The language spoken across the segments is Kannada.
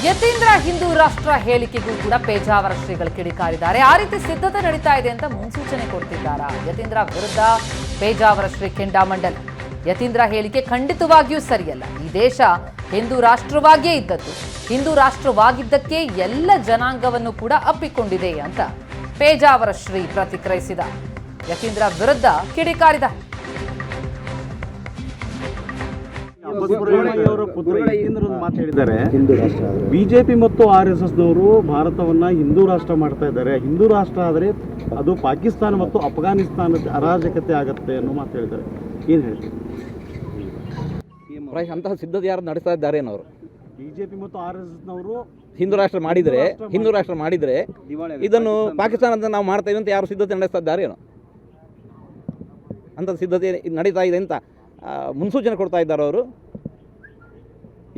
ಯತೀಂದ್ರ ಹಿಂದೂ ರಾಷ್ಟ್ರ ಹೇಳಿಕೆಗೂ ಕೂಡ ಪೇಜಾವರ ಶ್ರೀಗಳು ಕಿಡಿಕಾರಿದ್ದಾರೆ. ಆ ರೀತಿ ಸಿದ್ಧತೆ ನಡೀತಾ ಇದೆ ಅಂತ ಮುನ್ಸೂಚನೆ ಕೊಡ್ತಿದ್ದಾರಾ? ಯತೀಂದ್ರ ವಿರುದ್ಧ ಪೇಜಾವರ ಶ್ರೀ ಕೆಂಡಾಮಂಡಲ್. ಯತೀಂದ್ರ ಹೇಳಿಕೆ ಖಂಡಿತವಾಗಿಯೂ ಸರಿಯಲ್ಲ. ಈ ದೇಶ ಹಿಂದೂ ರಾಷ್ಟ್ರವಾಗಿಯೇ ಇದ್ದದ್ದು, ಹಿಂದೂ ರಾಷ್ಟ್ರವಾಗಿದ್ದಕ್ಕೆ ಎಲ್ಲ ಜನಾಂಗವನ್ನು ಕೂಡ ಅಪ್ಪಿಕೊಂಡಿದೆ ಅಂತ ಪೇಜಾವರ ಶ್ರೀ ಪ್ರತಿಕ್ರಿಯಿಸಿದ. ಯತೀಂದ್ರ ವಿರುದ್ಧ ಕಿಡಿಕಾರಿದ. ಅವರ ಪುತ್ರ ಯತೀಂದ್ರ ಮಾತು ಹೇಳಿದ್ದಾರೆ, ಬಿಜೆಪಿ ಮತ್ತು RSS ನವರು ಭಾರತವನ್ನ ಹಿಂದೂ ರಾಷ್ಟ್ರ ಮಾಡ್ತಾ ಇದ್ದಾರೆ. ಹಿಂದೂ ರಾಷ್ಟ್ರ ಆದರೆ ಅದು ಪಾಕಿಸ್ತಾನ ಮತ್ತು ಅಫ್ಘಾನಿಸ್ತಾನದ ಅರಾಜಕತೆ ಆಗತ್ತೆ ಅನ್ನೋ ಮಾತು ಹೇಳಿದ್ದಾರೆ. ಏನು ಹೇಳ್ತೀವಿ? ಅಂತಹ ಸಿದ್ಧತೆ ಯಾರು ನಡೆಸ್ತಾ ಇದ್ದಾರೆ ಅವರು? ಬಿಜೆಪಿ ಮತ್ತು RSS ನವರು ಹಿಂದೂ ರಾಷ್ಟ್ರ ಮಾಡಿದರೆ ಇದನ್ನು ಪಾಕಿಸ್ತಾನ ಅಂತ ನಾವು ಮಾಡ್ತೇವೆ ಅಂತ ಯಾರು ಸಿದ್ಧತೆ ನಡೆಸ್ತಾ ಇದ್ದಾರೆ ಏನೋ? ಅಂಥ ಸಿದ್ಧತೆ ನಡೀತಾ ಇದೆ ಅಂತ ಮುನ್ಸೂಚನೆ ಕೊಡ್ತಾ ಇದ್ದಾರೆ ಅವರು.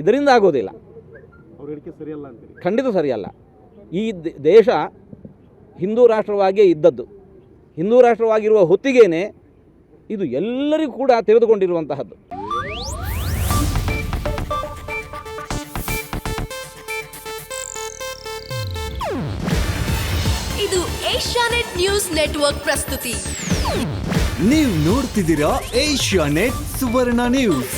ಇದರಿಂದ ಆಗೋದಿಲ್ಲ. ಅವ್ರ ಹೇಳಿಕೆ ಸರಿಯಲ್ಲ ಅಂತೀರಿ? ಖಂಡಿತ ಸರಿಯಲ್ಲ. ಈ ದೇಶ ಹಿಂದೂ ರಾಷ್ಟ್ರವಾಗಿಯೇ ಇದ್ದದ್ದು. ಹಿಂದೂ ರಾಷ್ಟ್ರವಾಗಿರುವ ಹೊತ್ತಿಗೇನೆ ಇದು ಎಲ್ಲರಿಗೂ ಕೂಡ ತೆರೆದುಕೊಂಡಿರುವಂತಹದ್ದು. ಇದು ಏಷ್ಯಾನೆಟ್ ನ್ಯೂಸ್ ನೆಟ್ವರ್ಕ್ ಪ್ರಸ್ತುತಿ. ನೀವು ನೋಡ್ತಿದ್ದೀರಾ ಏಷ್ಯಾನೆಟ್ ಸುವರ್ಣ ನ್ಯೂಸ್.